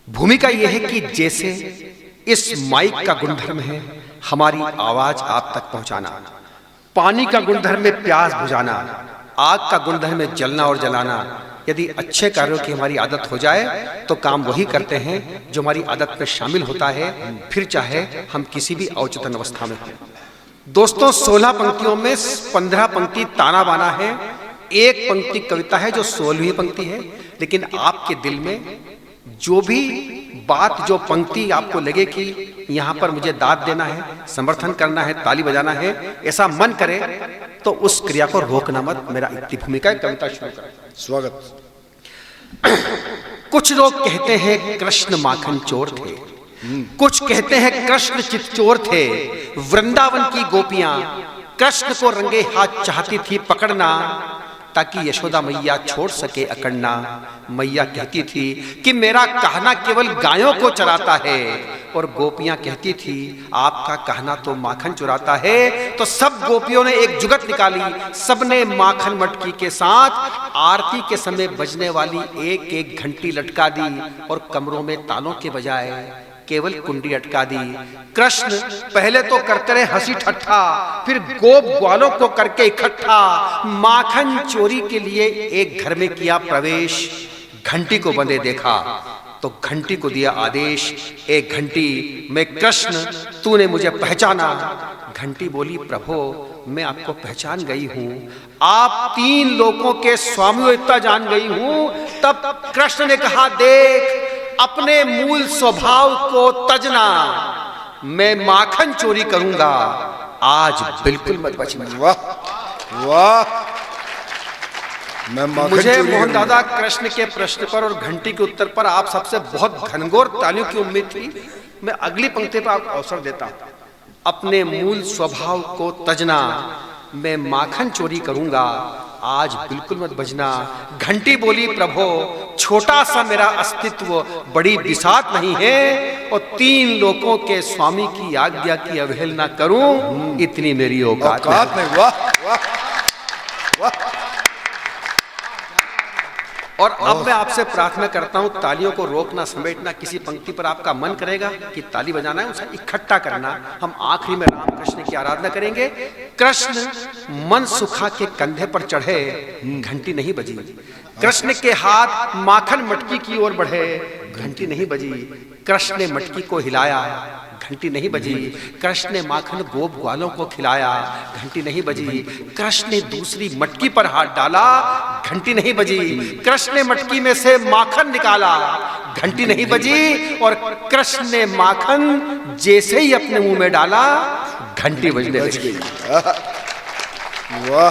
भूमिका यह है कि जैसे इस माइक का गुणधर्म है हमारी आवाज आप तक पहुंचाना, पानी का गुणधर्म है प्यास बुझाना, आग का गुणधर्म है जलना और जलाना। यदि अच्छे कार्यों की हमारी आदत हो जाए तो काम वही करते हैं जो हमारी आदत में शामिल होता है, फिर चाहे हम किसी भी अवचेतन अवस्था में हों। दोस्तों, 16 पंक्तियों में 15 पंक्ति ताना बाना है, एक पंक्ति कविता है जो 16वीं पंक्ति है। लेकिन आपके दिल में जो भी बात, जो पंक्ति आपको लगे कि यहाँ पर मुझे दाद देना है, समर्थन करना है, ताली बजाना है, ऐसा मन करे तो उस क्रिया को रोकना मत। मेरा इतनी भूमिका है, कविता शुरू करें। स्वागत। कुछ लोग कहते हैं कृष्ण माखन चोर थे, कुछ कहते हैं कृष्ण चितचोर थे। वृंदावन की गोपियां कृष्ण को रंगे हाथ चाहती थी पकड़ना, ताकि यशोदा मैया छोड़ सके अकड़ना। मैया कहती थी कि मेरा कहना केवल गायों को चराता है, और गोपियां कहती थी आपका कहना तो माखन चुराता है। तो सब गोपियों ने एक जुगत निकाली, सबने माखन मटकी के साथ आरती के समय बजने वाली एक एक घंटी लटका दी, और कमरों में तालों के बजाय केवल कुंडी अटका दी। कृष्ण पहले तो करते रहे हंसी ठट्ठा, फिर गोप ग्वालों को करके इकट्ठा, माखन चोरी के लिए एक घर में किया प्रवेश। घंटी को बंधे देखा तो घंटी को दिया आदेश, एक घंटी मैं कृष्ण, तूने मुझे पहचाना। घंटी बोली प्रभो मैं आपको पहचान गई हूं, आप 3 लोकों के स्वामी इतना जान गई हूं। तब कृष्ण ने कहा देख अपने मूल स्वभाव को तजना, मैं माखन चोरी करूंगा, आज बिल्कुल मत बचना। वाह वाह। मुझे मोहन दादा कृष्ण के प्रश्न पर और घंटी के उत्तर पर आप सबसे बहुत घनघोर तालियों की उम्मीद थी। मैं अगली पंक्ति पर आपको अवसर देता हूं। अपने मूल स्वभाव को तजना, मैं माखन चोरी करूंगा, आज बिल्कुल मत बजना। घंटी बोली प्रभो छोटा सा मेरा अस्तित्व बड़ी बिसात नहीं है, और 3 लोकों के स्वामी की आज्ञा की अवहेलना करूं, इतनी मेरी औकात नहीं। वाह वाह वाह। और अब मैं आपसे प्रार्थना करता हूं, तालियों को रोकना समेटना। किसी पंक्ति पर आपका मन करेगा कि ताली बजाना है, उसे इकट्ठा करना। हम आखिरी में राम कृष्ण की आराधना करेंगे। कृष्ण मन सुखा के कंधे पर चढ़े, घंटी नहीं बजी। कृष्ण के हाथ माखन मटकी की ओर बढ़े, घंटी नहीं बजी। कृष्ण ने मटकी को हिलाया, घंटी नहीं बजी। कृष्ण ने माखन गोप ग्वालों को खिलाया, घंटी नहीं बजी। कृष्ण ने दूसरी मटकी पर हाथ डाला, घंटी नहीं बजी। कृष्ण ने मटकी में से माखन निकाला, घंटी नहीं बजी। और कृष्ण ने माखन जैसे ही अपने मुंह में डाला, घंटी बजने लगी। वाह।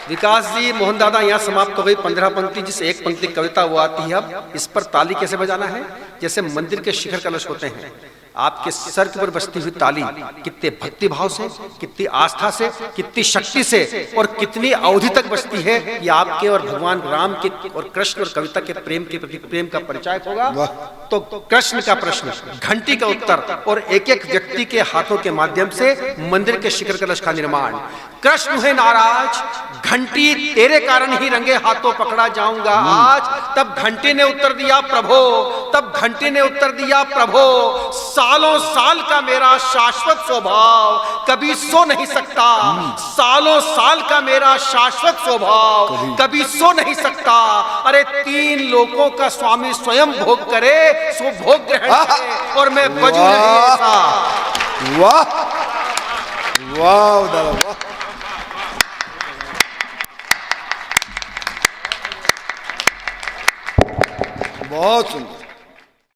विकास जी, मोहन दादा, यहाँ समाप्त हो गई 15 पंक्ति, जिस एक पंक्ति कविता वो आती है। अब इस पर ताली कैसे बजाना है? जैसे मंदिर के शिखर कलश होते हैं, आपके सर के ऊपर बजती हुई ताली कितने भक्ति भाव से, कितनी आस्था से, कितनी शक्ति से और कितनी अवधि तक बजती है, ये आपके और भगवान राम के और कृष्ण और कविता के प्रेम के प्रति प्रेम का परिचय होगा। तो कृष्ण का प्रश्न, घंटी का उत्तर, और एक एक व्यक्ति के हाथों के माध्यम से मंदिर के शिखर कलश का निर्माण। कृष्ण है नाराज, घंटी तेरे कारण ही रंगे हाथों पकड़ा जाऊंगा आज। तब घंटी ने उत्तर दिया प्रभो, तब घंटी ने उत्तर दिया प्रभो, सालों साल का मेरा शाश्वत स्वभाव कभी सो नहीं सकता। सालों साल का मेरा शाश्वत स्वभाव कभी सो नहीं सकता। अरे 3 लोकों का स्वामी स्वयं भोग करे, सो भोग ग्रहण करे, और मैं बजू नहीं ऐसा। वाह वाह दादा वाह। बहुत सुंदर।